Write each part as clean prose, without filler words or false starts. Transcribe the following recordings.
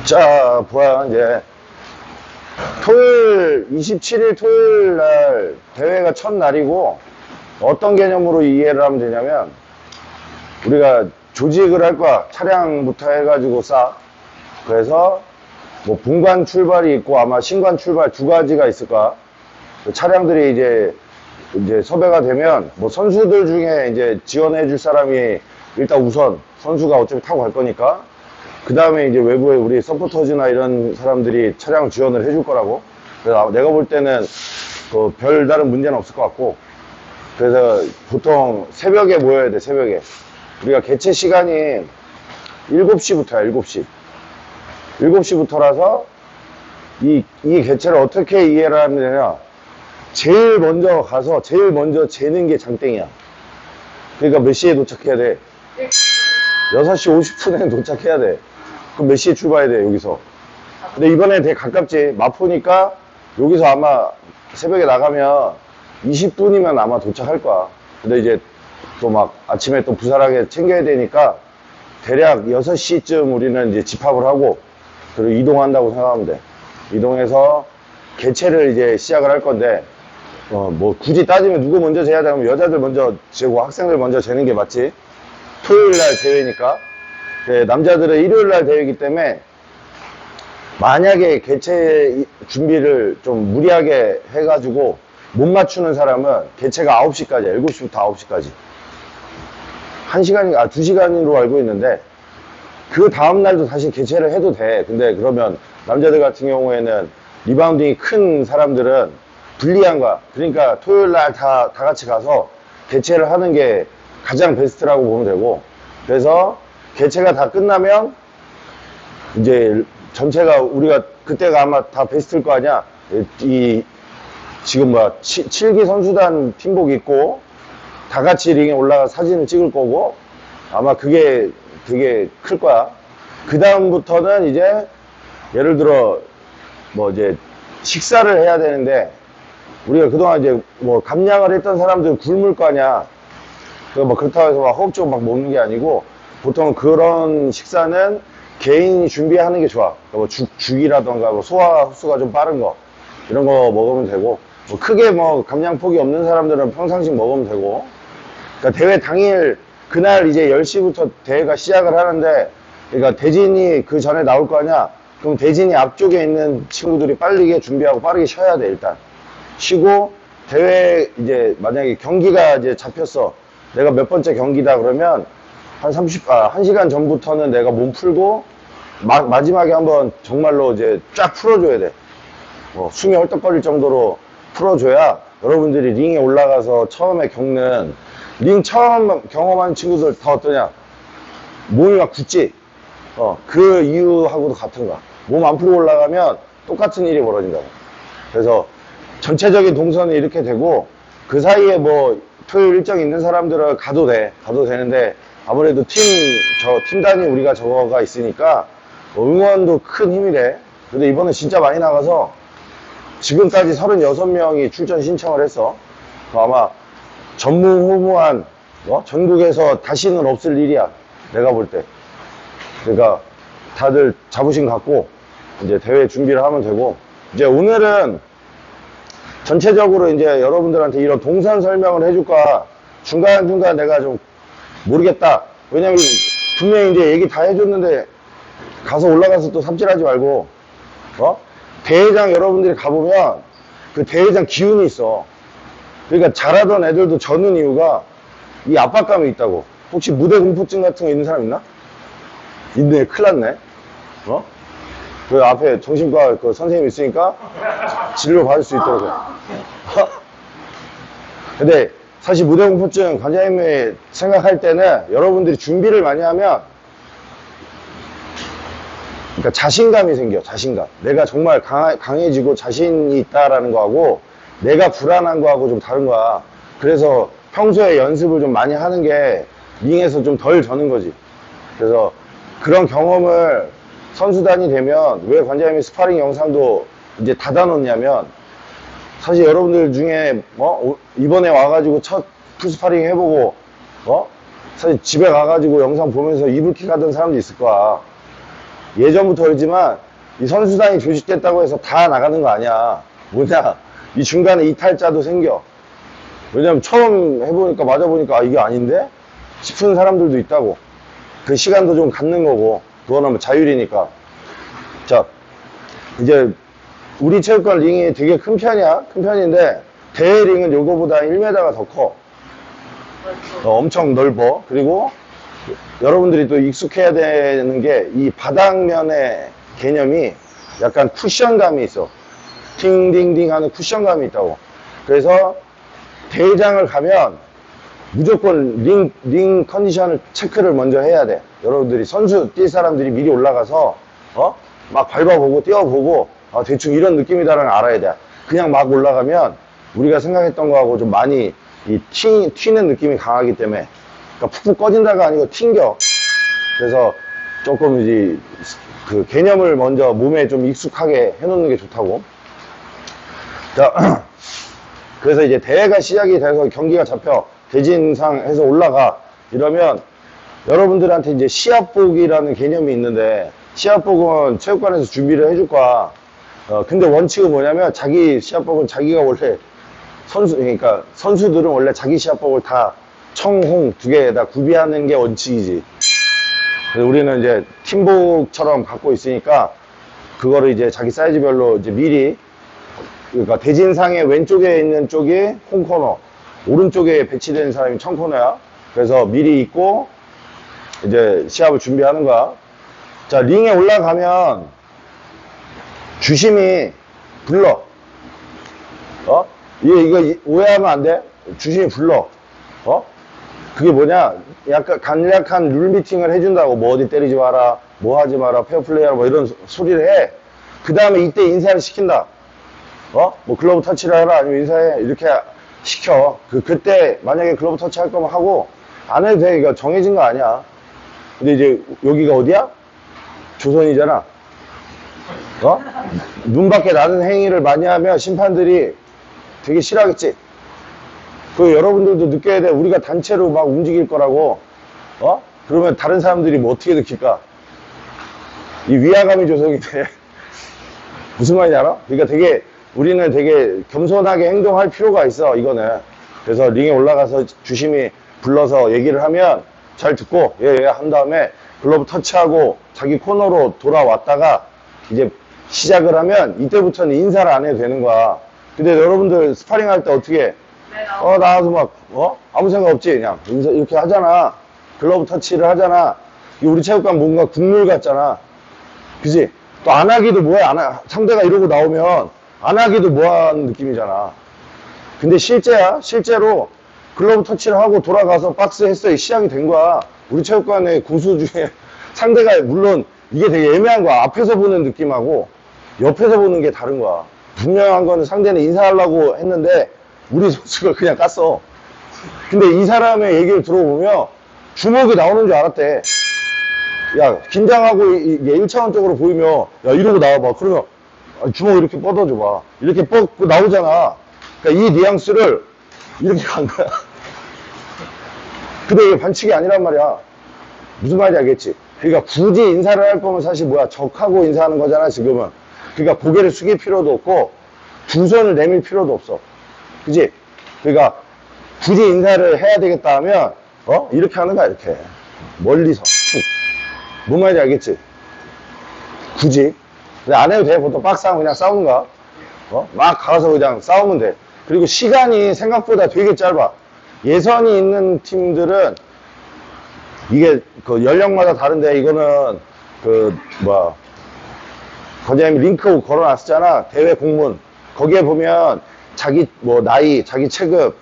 자, 보아, 이제, 토요일, 27일 토요일 날 대회가 첫날이고, 어떤 개념으로 이해를 하면 되냐면, 우리가 조직을 할 거야. 차량부터 해가지고 싹. 그래서, 뭐, 분관 출발이 있고, 아마 신관 출발 두 가지가 있을 거야. 차량들이 이제 섭외가 되면, 뭐, 선수들 중에 이제 지원해 줄 사람이 일단 우선, 선수가 어차피 타고 갈 거니까, 그 다음에 이제 외부에 우리 서포터즈나 이런 사람들이 차량 지원을 해줄 거라고. 그래서 내가 볼 때는 그 별다른 문제는 없을 것 같고. 그래서 보통 새벽에 모여야 돼, 새벽에. 우리가 개최 시간이 7시부터야, 7시. 7시부터라서 이 개최를 어떻게 이해를 하면 되냐. 제일 먼저 가서 제일 먼저 재는 게 장땡이야. 그러니까 몇 시에 도착해야 돼? 6시 50분에 도착해야 돼. 그럼 몇 시에 출발해야 돼, 여기서? 근데 이번에 되게 가깝지. 마포니까 여기서 아마 새벽에 나가면 20분이면 아마 도착할 거야. 근데 이제 또 막 아침에 또 부산하게 챙겨야 되니까 대략 6시쯤 우리는 이제 집합을 하고 그리고 이동한다고 생각하면 돼. 이동해서 개최를 이제 시작을 할 건데 뭐 굳이 따지면 누구 먼저 재야 되면 여자들 먼저 재고 학생들 먼저 재는 게 맞지. 토요일 날 대회니까. 남자들은 일요일 날 대회이기 때문에 만약에 개최 준비를 좀 무리하게 해가지고 못 맞추는 사람은 개최가 9시까지야. 7시부터 9시까지. 1시간인가, 2시간으로 알고 있는데 그 다음날도 다시 개최를 해도 돼. 근데 그러면 남자들 같은 경우에는 리바운딩이 큰 사람들은 불리한 거야. 그러니까 토요일 날 다 같이 가서 개최를 하는 게 가장 베스트라고 보면 되고, 그래서 개최가 다 끝나면 이제 전체가 우리가 그때가 아마 다 베스트일 거 아니야. 지금 7기 선수단 팀복 입고 다 같이 링에 올라가 사진을 찍을 거고, 아마 그게 되게 클 거야. 그 다음부터는 이제 예를 들어 뭐 이제 식사를 해야 되는데, 우리가 그동안 이제 뭐 감량을 했던 사람들 굶을 거 아니야. 뭐 그렇다고 해서 막 허겁지겁 막 먹는 게 아니고, 보통 그런 식사는 개인이 준비하는 게 좋아. 뭐 죽이라던가 뭐 소화 흡수가 좀 빠른 거 이런 거 먹으면 되고, 뭐 크게 뭐 감량폭이 없는 사람들은 평상식 먹으면 되고. 그러니까 대회 당일 그날 이제 10시부터 대회가 시작을 하는데, 그러니까 대진이 그 전에 나올 거 아니야. 그럼 대진이 앞쪽에 있는 친구들이 빠르게 준비하고 빠르게 쉬어야 돼. 일단 쉬고, 대회 이제 만약에 경기가 이제 잡혔어. 내가 몇 번째 경기다 그러면 한 1시간 전부터는 내가 몸 풀고 마지막에 한번 정말로 이제 쫙 풀어줘야 돼. 숨이 헐떡거릴 정도로 풀어줘야 여러분들이 링에 올라가서 처음에 겪는, 링 처음 경험한 친구들 다 어떠냐? 몸이 막 굳지? 그 이유하고도 같은 거야. 몸 안 풀고 올라가면 똑같은 일이 벌어진다고. 그래서 전체적인 동선이 이렇게 되고, 그 사이에 뭐 토요일 일정 있는 사람들은 가도 되는데, 아무래도 팀단이 우리가 저거가 있으니까 응원도 큰 힘이 돼. 근데 이번에 진짜 많이 나가서 지금까지 36명이 출전 신청을 했어. 아마 전무후무한 전국에서 다시는 없을 일이야, 내가 볼 때. 그러니까 다들 자부심 갖고 이제 대회 준비를 하면 되고, 이제 오늘은 전체적으로 이제 여러분들한테 이런 동선 설명을 해줄까. 중간중간 내가 좀 모르겠다. 왜냐면 분명히 이제 얘기 다 해줬는데 가서 올라가서 또 삽질하지 말고, 대회장 여러분들이 가보면 그 대회장 기운이 있어. 그러니까 잘하던 애들도 져는 이유가 이 압박감이 있다고. 혹시 무대 공포증 같은 거 있는 사람 있나? 있네. 큰일 났네. 그 앞에 정신과 그 선생님 있으니까 진료 받을 수 있도록 해. 근데 사실 무대 공포증 관장님이 생각할 때는 여러분들이 준비를 많이 하면, 그러니까 자신감이 생겨. 자신감. 내가 정말 강해지고 자신이 있다라는 거하고 내가 불안한 거하고 좀 다른 거야. 그래서 평소에 연습을 좀 많이 하는 게 링에서 좀 덜 저는 거지. 그래서 그런 경험을 선수단이 되면, 왜 관장님이 스파링 영상도 이제 닫아놓냐면, 사실 여러분들 중에 이번에 와가지고 첫 풀스파링 해보고 사실 집에 가가지고 영상 보면서 이불킥 하던 사람도 있을 거야. 예전부터 그러지만 이 선수단이 조직됐다고 해서 다 나가는 거 아니야. 뭐냐, 이 중간에 이탈자도 생겨. 왜냐면 처음 해보니까 맞아보니까 아 이게 아닌데 싶은 사람들도 있다고. 그 시간도 좀 갖는 거고, 그거는 뭐 자율이니까. 자, 이제 우리 체육관 링이 되게 큰 편이야. 큰 편인데 대회 링은 요거보다 1m가 더 커. 엄청 넓어. 그리고 여러분들이 또 익숙해야 되는 게 이 바닥면의 개념이 약간 쿠션감이 있어. 팅딩딩 하는 쿠션감이 있다고. 그래서 대회장을 가면 무조건 링 컨디션을 체크를 먼저 해야 돼. 여러분들이 선수 뛸 사람들이 미리 올라가서 막 밟아보고 뛰어보고 대충 이런 느낌이다라는 걸 알아야 돼. 그냥 막 올라가면 우리가 생각했던 거하고 좀 많이 튀는 느낌이 강하기 때문에, 그러니까 푹푹 꺼진다가 아니고 튕겨. 그래서 조금 이제 그 개념을 먼저 몸에 좀 익숙하게 해놓는 게 좋다고. 자, 그래서 이제 대회가 시작이 돼서 경기가 잡혀 대진상 해서 올라가 이러면 여러분들한테 이제 시합복이라는 개념이 있는데, 시합복은 체육관에서 준비를 해줄 거야. 근데 원칙은 뭐냐면 자기 시합복은 자기가 원래 그러니까 선수들은 원래 자기 시합복을 다 청홍 두 개에다 구비하는 게 원칙이지. 그래서 우리는 이제 팀복처럼 갖고 있으니까 그거를 이제 자기 사이즈별로 이제 미리, 그러니까 대진상의 왼쪽에 있는 쪽이 홈코너, 오른쪽에 배치된 사람이 청코너야. 그래서 미리 입고 이제 시합을 준비하는 거야. 자, 링에 올라가면 주심이 불러. 이거 오해하면 안 돼. 주심이 불러. 그게 뭐냐? 약간 간략한 룰 미팅을 해준다고. 뭐 어디 때리지 마라, 뭐 하지 마라, 페어플레이 하라, 뭐 이런 소리를 해. 그 다음에 이때 인사를 시킨다. 뭐 글러브 터치를 하라, 아니면 인사해. 이렇게 시켜. 그때 만약에 글러브 터치 할 거면 하고, 안 해도 돼. 이거 정해진 거 아니야. 근데 이제 여기가 어디야? 조선이잖아. 눈 밖에 나는 행위를 많이 하면 심판들이 되게 싫어하겠지. 그 여러분들도 느껴야 돼. 우리가 단체로 막 움직일 거라고. 그러면 다른 사람들이 뭐 어떻게 느낄까? 이 위화감이 조성이 돼. 무슨 말인지 알아? 그러니까 우리는 되게 겸손하게 행동할 필요가 있어, 이거는. 그래서 링에 올라가서 주심이 불러서 얘기를 하면 잘 듣고, 예, 한 다음에 글러브 터치하고 자기 코너로 돌아왔다가 이제 시작을 하면 이때부터는 인사를 안 해도 되는 거야. 근데 여러분들 스파링 할 때 어떻게 해? 나와서 막, 아무 생각 없지? 그냥 인사 이렇게 하잖아. 글러브 터치를 하잖아. 우리 체육관 뭔가 국룰 같잖아. 그지? 또 안 하기도 뭐해? 상대가 이러고 나오면 안 하기도 뭐하는 느낌이잖아. 근데 실제로 글러브 터치를 하고 돌아가서 박스 했어요. 시작이 된 거야. 우리 체육관의 고수 중에 상대가, 물론 이게 되게 애매한 거야. 앞에서 보는 느낌하고 옆에서 보는 게 다른 거야. 분명한 거는 상대는 인사하려고 했는데 우리 선수가 그냥 깠어. 근데 이 사람의 얘기를 들어보면 주먹이 나오는 줄 알았대. 야, 긴장하고 이게 1차원적으로 보이면 야, 이러고 나와봐. 그러면 주먹 이렇게 뻗어줘봐. 이렇게 뻗고 나오잖아. 그러니까 이 뉘앙스를 이렇게 간 거야. 근데 이게 반칙이 아니란 말이야. 무슨 말인지 알겠지? 그러니까 굳이 인사를 할 거면 사실 적하고 인사하는 거잖아, 지금은. 그러니까 고개를 숙일 필요도 없고 두 손을 내밀 필요도 없어. 그지? 그러니까 굳이 인사를 해야 되겠다 하면 이렇게 하는 거야, 이렇게 멀리서 툭. 뭔 말인지 알겠지? 굳이 근데 안 해도 돼. 보통 박스하고 그냥 싸우는 거야. 막 가서 그냥 싸우면 돼. 그리고 시간이 생각보다 되게 짧아. 예선이 있는 팀들은 이게 그 연령마다 다른데, 이거는 거기에 링크 걸어놨었잖아. 대회 공문. 거기에 보면 자기 나이, 자기 체급,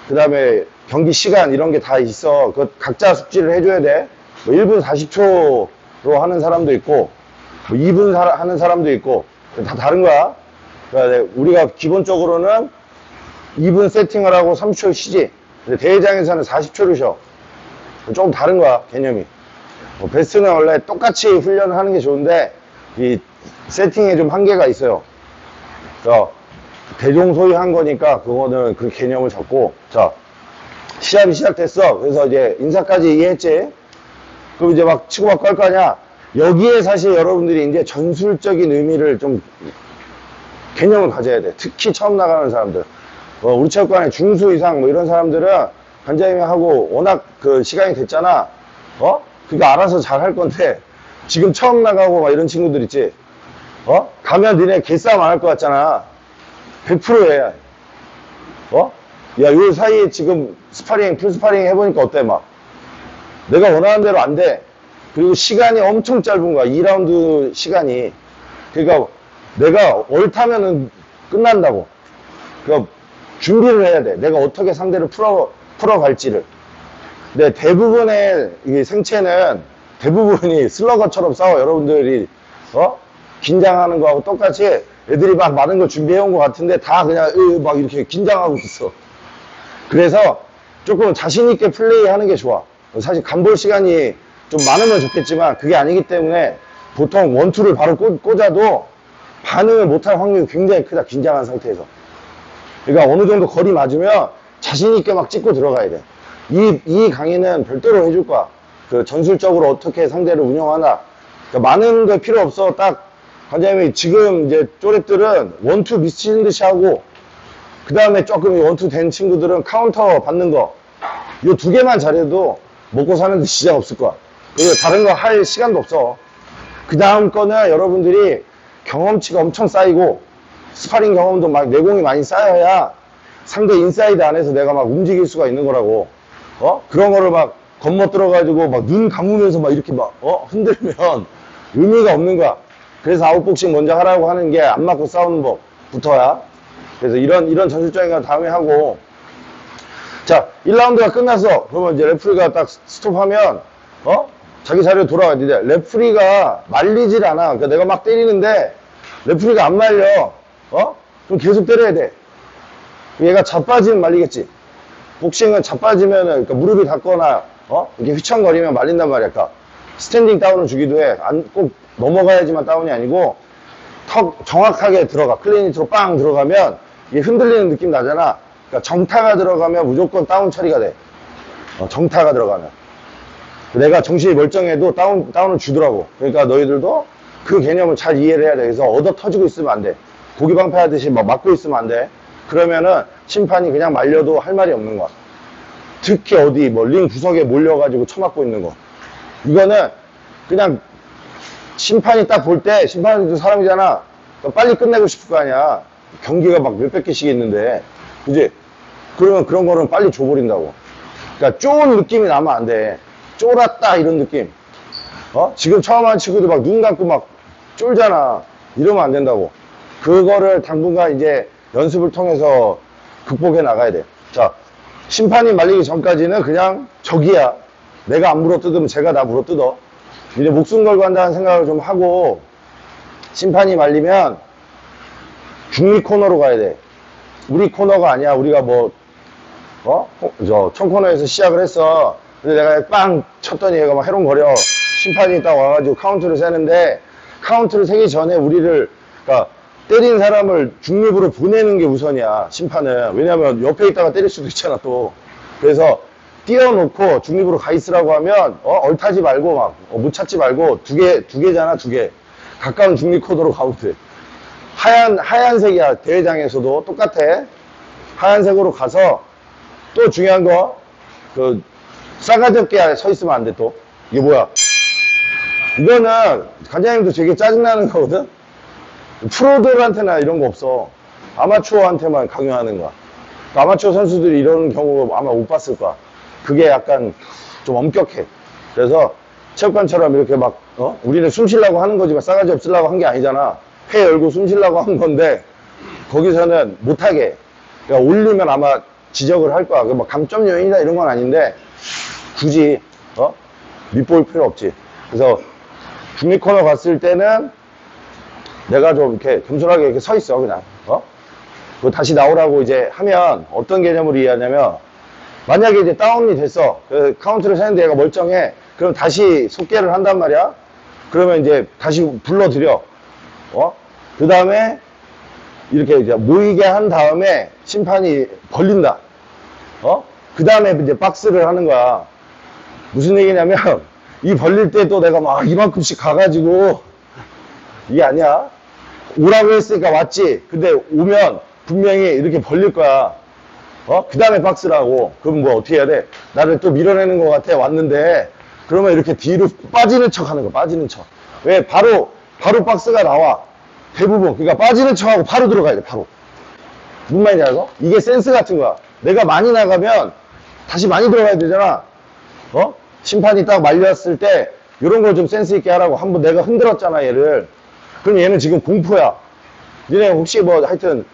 그 다음에 경기 시간 이런 게 다 있어. 그 각자 숙지를 해줘야 돼. 1분 40초로 하는 사람도 있고, 2분 하는 사람도 있고, 다 다른 거야. 그러니까 우리가 기본적으로는 2분 세팅을 하고 30초 쉬지. 근데 대회장에서는 40초를 쉬어. 조금 다른 거야, 개념이. 베스트는 원래 똑같이 훈련을 하는 게 좋은데, 이 세팅에 좀 한계가 있어요. 대종소이한 거니까 그거는 그 개념을 잡고. 자, 시합이 시작됐어. 그래서 이제 인사까지 이해했지. 그럼 이제 막 치고받고 할 거 아니야. 여기에 사실 여러분들이 이제 전술적인 의미를 좀 개념을 가져야 돼. 특히 처음 나가는 사람들. 우리 체육관에 중수 이상 뭐 이런 사람들은 관장님하고 워낙 그 시간이 됐잖아. 그러니까 알아서 잘 할 건데 지금 처음 나가고 막 이런 친구들 있지. 가면 니네 개싸움 안 할 것 같잖아. 100%해. 야, 요 사이에 지금 스파링, 풀스파링 해보니까 어때, 막. 내가 원하는 대로 안 돼. 그리고 시간이 엄청 짧은 거야. 2라운드 시간이. 그러니까 내가 옳다면은 끝난다고. 그러니까 준비를 해야 돼. 내가 어떻게 상대를 풀어갈지를. 근데 대부분의 이 생체는 대부분이 슬러거처럼 싸워. 여러분들이, 긴장하는 거하고 똑같이 애들이 막 많은 걸 준비해온 것 같은데 다 그냥 막 이렇게 긴장하고 있어. 그래서 조금 자신있게 플레이하는 게 좋아. 사실 간볼 시간이 좀 많으면 좋겠지만 그게 아니기 때문에 보통 원투를 바로 꽂아도 반응을 못할 확률이 굉장히 크다. 긴장한 상태에서. 그러니까 어느 정도 거리 맞으면 자신있게 막 찍고 들어가야 돼. 이 강의는 별도로 해줄 거야. 그 전술적으로 어떻게 상대를 운영하나. 그러니까 많은 거 필요 없어. 딱 관장님이 지금 이제 쪼랩들은 원투 미치는 듯이 하고 그 다음에 조금 원투 된 친구들은 카운터 받는 거 이 두 개만 잘해도 먹고 사는데 지장 없을 거야. 그리고 다른 거 할 시간도 없어. 그 다음 거는 여러분들이 경험치가 엄청 쌓이고 스파링 경험도 막 내공이 많이 쌓여야 상대 인사이드 안에서 내가 막 움직일 수가 있는 거라고. 그런 거를 막 겁먹들어가지고 막 눈 감으면서 막 이렇게 막 흔들면 의미가 없는 거야. 그래서 아웃복싱 먼저 하라고 하는 게 안 맞고 싸우는 법부터야. 그래서 이런 전술적인 건 다음에 하고. 자, 1라운드가 끝났어. 그러면 이제 레프리가 딱 스톱하면, 자기 자리로 돌아가야 돼. 레프리가 말리질 않아. 그러니까 내가 막 때리는데, 레프리가 안 말려. 그럼 계속 때려야 돼. 얘가 자빠지면 말리겠지. 복싱은 자빠지면은, 그러니까 무릎이 닿거나, 이렇게 휘청거리면 말린단 말이야. 그러니까 스탠딩 다운을 주기도 해. 꼭 넘어가야지만 다운이 아니고, 턱 정확하게 들어가. 클리니트로 빵 들어가면, 이게 흔들리는 느낌 나잖아. 그러니까 정타가 들어가면 무조건 다운 처리가 돼. 정타가 들어가면. 내가 정신이 멀쩡해도 다운을 주더라고. 그러니까 너희들도 그 개념을 잘 이해를 해야 돼. 그래서 얻어 터지고 있으면 안 돼. 고기 방패하듯이 막 맞고 있으면 안 돼. 그러면은 심판이 그냥 말려도 할 말이 없는 거야. 특히 어디 뭐 링 구석에 몰려가지고 쳐맞고 있는 거. 이거는 그냥 심판이 딱 볼 때 심판도 사람이잖아. 빨리 끝내고 싶을 거 아니야. 경기가 막 몇백 개씩 있는데. 그지? 그러면 그런 거는 빨리 줘버린다고. 그러니까 쫄 느낌이 나면 안 돼. 쫄았다 이런 느낌. 지금 처음 한 친구들 막 눈 감고 막 쫄잖아. 이러면 안 된다고. 그거를 당분간 이제 연습을 통해서 극복해 나가야 돼. 자, 심판이 말리기 전까지는 그냥 적이야. 내가 안 물어뜯으면 제가 나 물어뜯어. 이제 목숨 걸고 한다는 생각을 좀 하고 심판이 말리면 중립 코너로 가야 돼. 우리 코너가 아니야. 우리가 청코너에서 시작을 했어. 근데 내가 빵 쳤더니 얘가 막 해롱거려. 심판이 딱 와가지고 카운트를 세는데, 카운트를 세기 전에 그러니까 때린 사람을 중립으로 보내는 게 우선이야, 심판은. 왜냐면 옆에 있다가 때릴 수도 있잖아, 또. 그래서 띄워놓고 중립으로 가 있으라고 하면, 얼타지 말고 막, 못 찾지 말고, 두 개잖아, 두 개. 가까운 중립 코너로 가면 돼. 하얀색이야. 대회장에서도 똑같아. 하얀색으로 가서 또 중요한 거 싸가지 없게 서 있으면 안 돼. 또 이게 뭐야, 이거는 관장님도 되게 짜증나는 거거든. 프로들한테나 이런 거 없어. 아마추어한테만 강요하는 거야. 아마추어 선수들이 이런 경우 아마 못 봤을 거야. 그게 약간 좀 엄격해. 그래서 체육관처럼 이렇게 막 우리는 숨 쉬려고 하는 거지만 싸가지 없으려고 한 게 아니잖아. 회 열고 숨 쉬려고 한 건데 거기서는 못하게. 그러니까 올리면 아마 지적을 할 거야. 뭐 감점 요인이다 이런 건 아닌데 굳이 밑볼 필요 없지. 그래서 중립 코너 갔을 때는 내가 좀 이렇게 겸손하게 이렇게 서 있어. 그냥 그거 다시 나오라고 이제 하면 어떤 개념으로 이해하냐면, 만약에 이제 다운이 됐어. 카운트를 세는데 얘가 멀쩡해. 그럼 다시 속개를 한단 말이야. 그러면 이제 다시 불러들여. 그 다음에 이렇게 이제 모이게 한 다음에 심판이 벌린다. 그 다음에 이제 박스를 하는 거야. 무슨 얘기냐면, 이 벌릴 때 또 내가 막 이만큼씩 가가지고, 이게 아니야. 오라고 했으니까 왔지. 근데 오면 분명히 이렇게 벌릴 거야. 그 다음에 박스라고. 그럼 뭐 어떻게 해야 돼? 나를 또 밀어내는 것 같아. 왔는데. 그러면 이렇게 뒤로 빠지는 척 하는 거야. 빠지는 척. 왜? 바로 박스가 나와. 대부분. 그러니까 빠지는 척하고 바로 들어가야 돼. 바로. 무슨 말인지 알고? 이게 센스 같은 거야. 내가 많이 나가면 다시 많이 들어가야 되잖아. 심판이 딱 말렸을 때 이런 걸 좀 센스 있게 하라고. 한번 내가 흔들었잖아, 얘를. 그럼 얘는 지금 공포야. 얘네 혹시 뭐 하여튼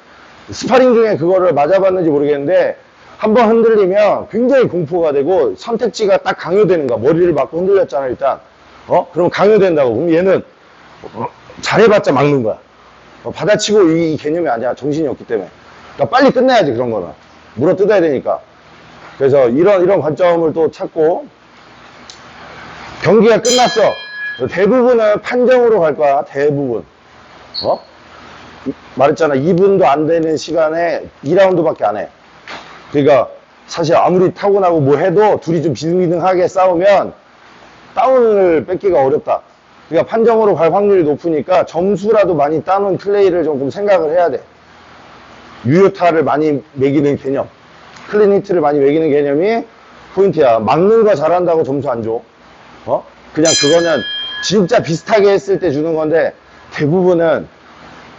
스파링 중에 그거를 맞아봤는지 모르겠는데 한번 흔들리면 굉장히 공포가 되고 선택지가 딱 강요되는 거야. 머리를 맞고 흔들렸잖아, 일단. 그럼 강요된다고. 그럼 얘는 잘해봤자 막는 거야. 받아치고 이 개념이 아니야. 정신이 없기 때문에. 그러니까 빨리 끝내야지, 그런 거는. 물어 뜯어야 되니까. 그래서 이런 관점을 또 찾고, 경기가 끝났어. 대부분은 판정으로 갈 거야, 대부분. 말했잖아. 2분도 안 되는 시간에 2라운드밖에 안 해. 그러니까 사실 아무리 타고나고 뭐 해도 둘이 좀 비등비등하게 싸우면 다운을 뺏기가 어렵다. 그러니까 판정으로 갈 확률이 높으니까 점수라도 많이 따놓은 플레이를 조금 생각을 해야 돼. 유효타를 많이 매기는 개념, 클린히트를 많이 매기는 개념이 포인트야. 막는 거 잘한다고 점수 안 줘. 그냥 그거는 진짜 비슷하게 했을 때 주는 건데, 대부분은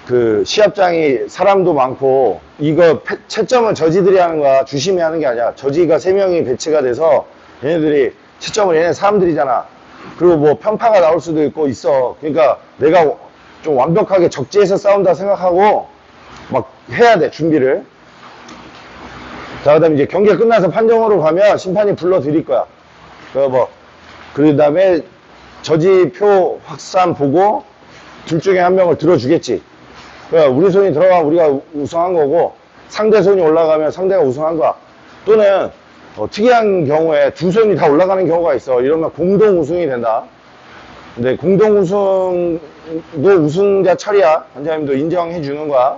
그 시합장이 사람도 많고, 이거 채점은 저지들이 하는 거야. 주심이 하는 게 아니야. 저지가 3명이 배치가 돼서 얘네들이 채점을, 얘네 사람들이잖아. 그리고 뭐 편파가 나올 수도 있고 있어. 그러니까 내가 좀 완벽하게 적지에서 싸운다 생각하고 막 해야 돼, 준비를. 자, 그 다음에 이제 경기가 끝나서 판정으로 가면 심판이 불러 드릴 거야. 그 다음에 저지표 확산 보고 둘 중에 한 명을 들어주겠지. 그러니까 우리 손이 들어가면 우리가 우승한 거고, 상대 손이 올라가면 상대가 우승한 거야. 또는 특이한 경우에 두 손이 다 올라가는 경우가 있어. 이러면 공동 우승이 된다. 근데 공동 우승도 우승자 처리야. 관장님도 인정해 주는 거야.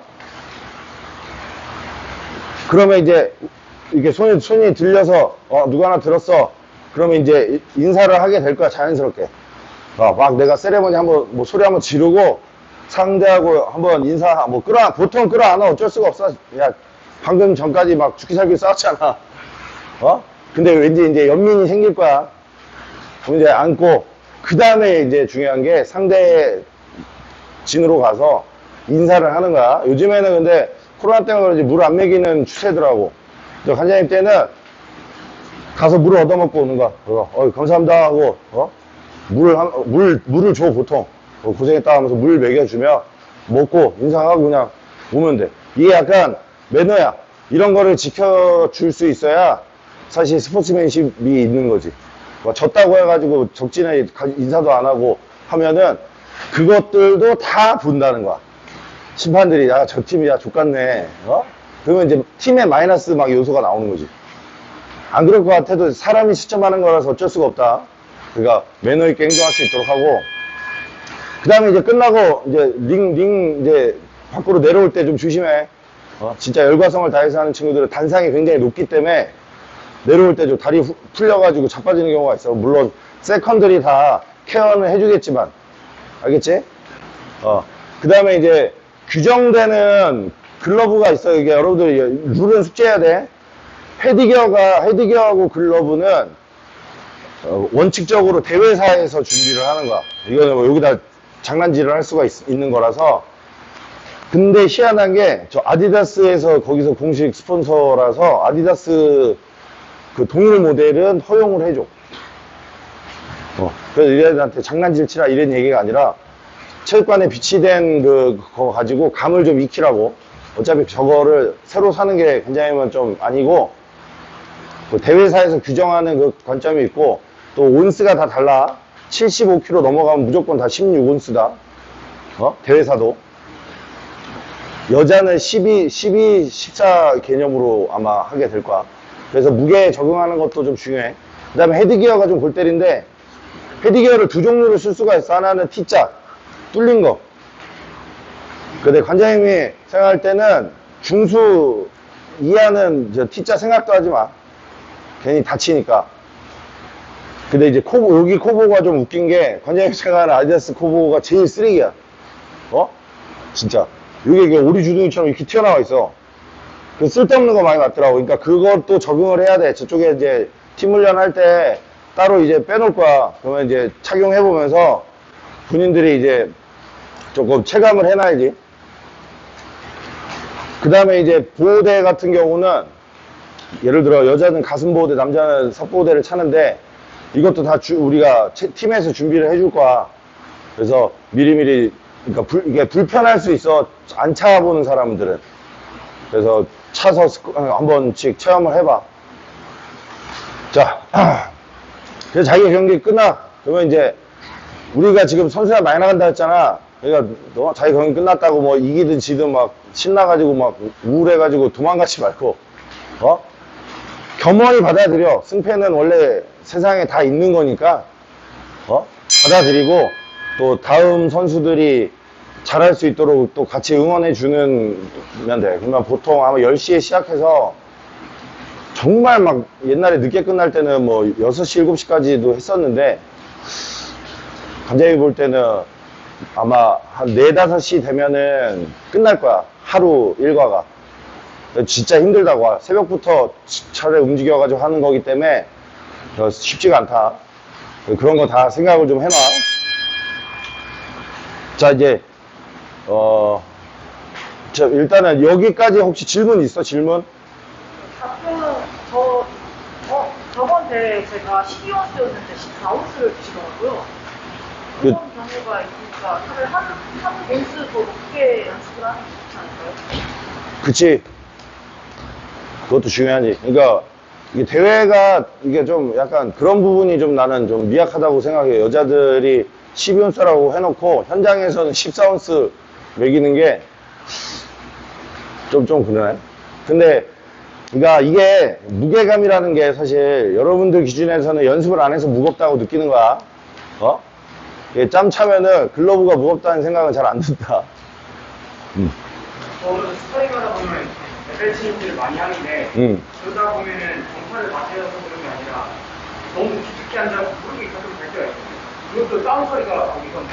그러면 이제 이렇게 손이 들려서 누가 하나 들었어. 그러면 이제 인사를 하게 될 거야, 자연스럽게. 막 내가 세레머니 한번 뭐 소리 한번 지르고 상대하고 한번 인사 뭐 보통 끌어안아. 어쩔 수가 없어. 야, 방금 전까지 막 죽기 살기 싸웠잖아. 근데 왠지 이제 연민이 생길 거야. 그럼 이제 안고, 그 다음에 이제 중요한 게 상대 진으로 가서 인사를 하는 거야. 요즘에는 근데 코로나 때문에 그런지 물 안 먹이는 추세더라고. 관장님 때는 가서 물을 얻어먹고 오는 거야. 감사합니다 하고, 물을 줘, 보통. 고생했다 하면서 물 먹여주면 먹고 인사하고 그냥 오면 돼. 이게 약간 매너야. 이런 거를 지켜줄 수 있어야 사실 스포츠맨십이 있는 거지. 졌다고 해가지고 적진에 인사도 안 하고 하면은 그것들도 다 본다는 거야. 심판들이, 야, 저 팀이, 야, 족같네. 그러면 이제 팀에 마이너스 막 요소가 나오는 거지. 안 그럴 것 같아도 사람이 시점하는 거라서 어쩔 수가 없다. 그러니까 매너 있게 행동할 수 있도록 하고, 그 다음에 이제 끝나고 이제 링 이제 밖으로 내려올 때 좀 조심해. 진짜 열과성을 다해서 하는 친구들은 단상이 굉장히 높기 때문에 내려올 때 좀 다리 풀려가지고 자빠지는 경우가 있어. 물론 세컨들이 다 케어는 해주겠지만, 알겠지? 그 다음에 이제 규정되는 글러브가 있어. 이게 여러분들이 룰은 숙지해야 돼. 헤드기어하고 글러브는 원칙적으로 대회사에서 준비를 하는 거야. 이거는 뭐 여기다 장난질을 할 수가 있는 거라서. 근데 희한한 게 저 아디다스에서 거기서 공식 스폰서라서 아디다스 그 동일 모델은 허용을 해줘. 그래서 얘네들한테 장난질 치라 이런 얘기가 아니라 체육관에 비치된 그거 가지고 감을 좀 익히라고. 어차피 저거를 새로 사는 게 관장님은 좀 아니고, 그 대회사에서 규정하는 그 관점이 있고, 또 온스가 다 달라. 75kg 넘어가면 무조건 다 16온스다. 대회사도. 여자는 14 개념으로 아마 하게 될 거야. 그래서 무게에 적응하는 것도 좀 중요해. 그 다음에 헤드기어가 좀 골때리인데, 헤드기어를 두 종류로 쓸 수가 있어. 하나는 T자, 뚫린 거. 근데 관장님이 생각할 때는 중수 이하는 T자 생각도 하지 마. 괜히 다치니까. 근데 이제 여기 코보가 좀 웃긴 게, 관장님 생각하는 아디다스 코보가 제일 쓰레기야. 진짜. 이게 오리 주둥이처럼 이렇게 튀어나와 있어. 그 쓸데없는 거 많이 맞더라고. 그러니까 그것도 적응을 해야 돼. 저쪽에 이제 팀 훈련 할 때 따로 이제 빼놓을 거야. 그러면 이제 착용해보면서 군인들이 이제 조금 체감을 해놔야지. 그 다음에 이제 보호대 같은 경우는 예를 들어 여자는 가슴 보호대, 남자는 섭보호대를 차는데 이것도 다 우리가 팀에서 준비를 해줄 거야. 그래서 미리미리, 그러니까 이게 불편할 수 있어. 안 차보는 사람들은. 그래서 차서 한 번씩 체험을 해봐. 자, 그래서 자기 경기 끝나. 그러면 이제 우리가 지금 선수가 많이 나간다 했잖아. 그러니까 너 자기 경기 끝났다고 뭐 이기든 지든 막 신나가지고 막 우울해가지고 도망가지 말고, 겸허히 받아들여. 승패는 원래 세상에 다 있는 거니까, 받아들이고, 또 다음 선수들이 잘할 수 있도록 또 같이 응원해 주면 돼. 그러면 보통 아마 10시에 시작해서 정말 막 옛날에 늦게 끝날 때는 뭐 6시, 7시까지도 했었는데, 관장이 볼 때는 아마 한 4, 5시 되면은 끝날 거야. 하루 일과가. 진짜 힘들다고. 새벽부터 차를 움직여가지고 하는 거기 때문에 쉽지가 않다. 그런 거 다 생각을 좀 해놔. 자, 이제, 일단은 여기까지 혹시 질문 있어? 질문? 저번 대회 제가 12원수였는데 14원수를 주시더라고요. 그런 경우가 있으니까 차라리 한 개수 더 높게 연습을 하는 게 좋지 않을까요? 그치. 그것도 중요하지. 그러니까 이게 대회가 이게 좀 약간 그런 부분이 좀 나는 좀 미약하다고 생각해요. 여자들이 12온스라고 해놓고 현장에서는 14온스 매기는 게 좀 그러네. 근데 그러니까 이게 무게감이라는 게 사실 여러분들 기준에서는 연습을 안 해서 무겁다고 느끼는 거야. 이게 짬 차면은 글러브가 무겁다는 생각은 잘 안 든다. 저는 스파링 하다 보면 FH를 많이 하는데 그러다 보면은 정찰을 맞춰서 그런 게 아니라 너무 깊숙이 앉아서 무릎이 가끔 갈 때가 있거든요. 그것도 다운 처리가 거기서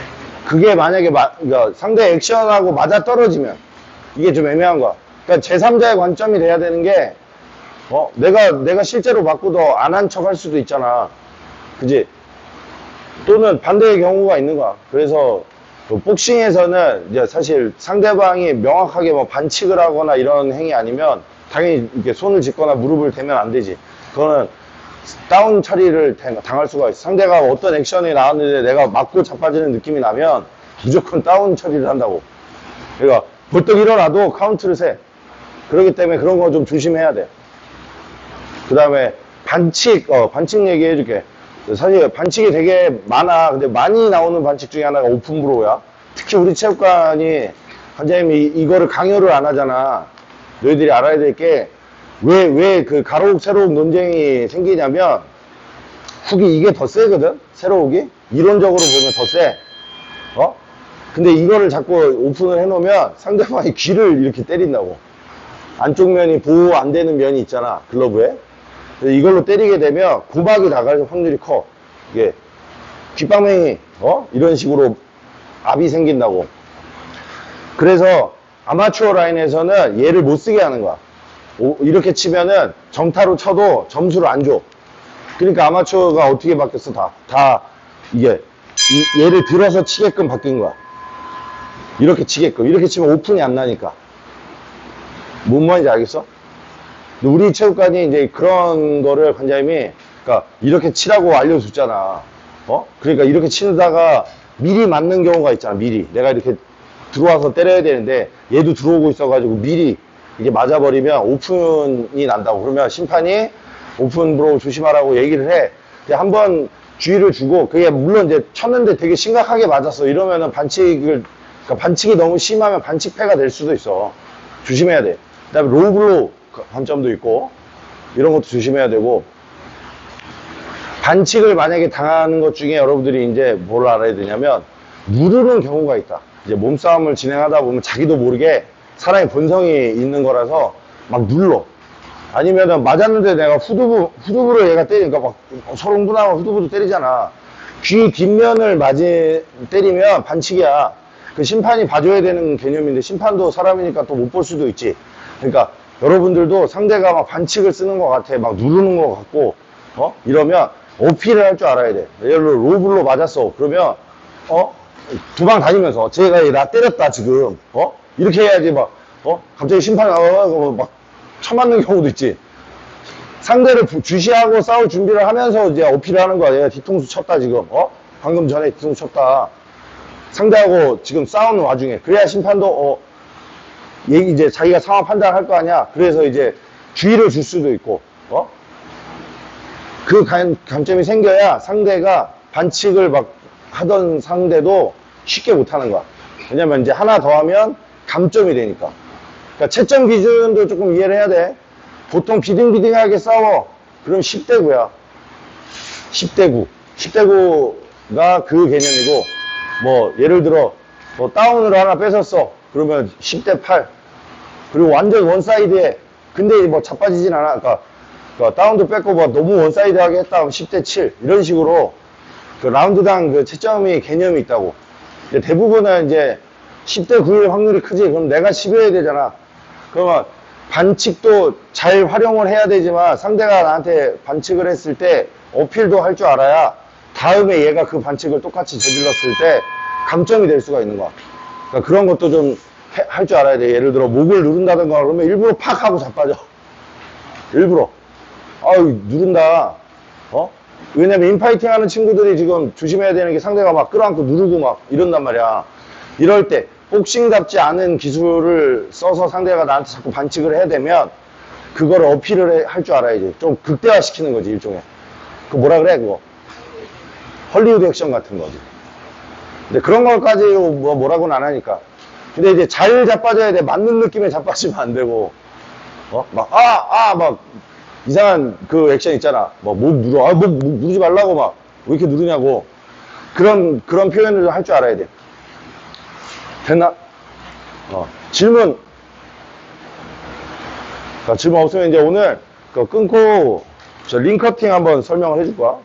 그게 만약에 그러니까 상대 액션하고 맞아 떨어지면 이게 좀 애매한 거야. 그러니까 제3자의 관점이 돼야 되는 게 내가 실제로 맞고도 안 한 척 할 수도 있잖아. 그지? 또는 반대의 경우가 있는 거야. 그래서 복싱에서는 이제 사실 상대방이 명확하게 뭐 반칙을 하거나 이런 행위 아니면 당연히 이렇게 손을 짚거나 무릎을 대면 안 되지. 그거는 다운 처리를 당할 수가 있어. 상대가 어떤 액션이 나왔는데 내가 맞고 자빠지는 느낌이 나면 무조건 다운 처리를 한다고. 그러니까 벌떡 일어나도 카운트를 세. 그렇기 때문에 그런 거 좀 조심해야 돼. 그 다음에 반칙 얘기해 줄게. 사실 반칙이 되게 많아. 근데 많이 나오는 반칙 중에 하나가 오픈 브로우야. 특히 우리 체육관이 관장님이 이거를 강요를 안 하잖아. 너희들이 알아야 될 게 왜 그 가로옥 세로옥 논쟁이 생기냐면 훅이 이게 더 세거든. 세로옥이 이론적으로 보면 더 세. 근데 이거를 자꾸 오픈을 해놓으면 상대방이 귀를 이렇게 때린다고. 안쪽 면이 보호 안 되는 면이 있잖아, 글러브에. 이걸로 때리게 되면 구박이 나갈 확률이 커. 이게 귓방맹이 이런 식으로 압이 생긴다고. 그래서 아마추어 라인에서는 얘를 못 쓰게 하는 거야. 이렇게 치면은 정타로 쳐도 점수를 안 줘. 그러니까 아마추어가 어떻게 바뀌었어? 다 이게 얘를 들어서 치게끔 바뀐 거야. 이렇게 치게끔. 이렇게 치면 오픈이 안 나니까. 뭔 말인지 알겠어? 우리 체육관이 이제 그런 거를 관장님이 그러니까 이렇게 치라고 알려줬잖아. 그러니까 이렇게 치다가 미리 맞는 경우가 있잖아. 미리 내가 이렇게 들어와서 때려야 되는데 얘도 들어오고 있어가지고 미리 이게 맞아버리면 오픈이 난다고. 그러면 심판이 오픈 브로우 조심하라고 얘기를 해. 한번 주의를 주고 그게 물론 이제 쳤는데 되게 심각하게 맞았어. 이러면은 그러니까 반칙이 너무 심하면 반칙패가 될 수도 있어. 조심해야 돼. 그 다음에 로우 블로우 관점도 있고 이런 것도 조심해야 되고, 반칙을 만약에 당하는 것 중에 여러분들이 이제 뭘 알아야 되냐면 누르는 경우가 있다. 이제 몸싸움을 진행하다 보면 자기도 모르게 사람의 본성이 있는 거라서 막 눌러. 아니면은 맞았는데 내가 후두부로 얘가 때리니까 막 서로 흥분하면 후두부도 때리잖아. 귀 뒷면을 때리면 반칙이야. 그 심판이 봐줘야 되는 개념인데 심판도 사람이니까 또 못 볼 수도 있지. 그러니까 여러분들도 상대가 막 반칙을 쓰는 것 같아. 막 누르는 것 같고, 이러면 어필을 할 줄 알아야 돼. 예를 들어 로블로 맞았어. 그러면, 도망 다니면서 쟤가 나 때렸다 지금, 이렇게 해야지 막, 갑자기 심판이 나와서 막 쳐맞는 경우도 있지. 상대를 주시하고 싸울 준비를 하면서 이제 어필을 하는 거야. 얘가 뒤통수 쳤다 지금, 방금 전에 뒤통수 쳤다. 상대하고 지금 싸우는 와중에. 그래야 심판도, 이제 자기가 상황 판단할 거 아니야. 그래서 이제 주의를 줄 수도 있고, 그 감점이 생겨야 상대가 반칙을 막 하던 상대도 쉽게 못 하는 거야. 왜냐면 이제 하나 더 하면 감점이 되니까. 그러니까 채점 기준도 조금 이해를 해야 돼. 보통 비등비등하게 싸워. 그럼 10대 9야. 10대 9. 10대 9가 그 개념이고, 뭐, 예를 들어, 뭐, 다운으로 하나 뺏었어. 그러면 10대 8. 그리고 완전 원사이드에, 근데 뭐 자빠지진 않아. 그러니까 다운도 뺏고 뭐 너무 원사이드하게 했다 하면 10대 7. 이런 식으로 그 라운드당 그 채점이 개념이 있다고. 근데 대부분은 이제 10대 9일 확률이 크지. 그럼 내가 10여야 되잖아. 그러면 반칙도 잘 활용을 해야 되지만 상대가 나한테 반칙을 했을 때 어필도 할 줄 알아야 다음에 얘가 그 반칙을 똑같이 저질렀을 때 감점이 될 수가 있는 거야. 그러니까 그런 것도 좀 할 줄 알아야 돼. 예를 들어 목을 누른다든가 그러면 일부러 팍 하고 자빠져. 일부러. 아유, 누른다. 왜냐면 인파이팅 하는 친구들이 지금 조심해야 되는 게 상대가 막 끌어안고 누르고 막 이런단 말이야. 이럴 때 복싱답지 않은 기술을 써서 상대가 나한테 자꾸 반칙을 해야 되면 그걸 어필을 할 줄 알아야지. 좀 극대화시키는 거지, 일종의. 그 뭐라 그래, 그거. 헐리우드 액션 같은 거지. 근데 그런 것까지 뭐라고는 안 하니까. 근데 이제 잘 자빠져야 돼. 맞는 느낌에 자빠지면 안 되고. 막 이상한 그 액션 있잖아. 목 눌러. 목 누르지 말라고 막. 왜 이렇게 누르냐고. 그런 표현을 할 줄 알아야 돼. 됐나? 질문. 질문 없으면 이제 오늘 끊고 링커팅 한번 설명을 해줄 거야.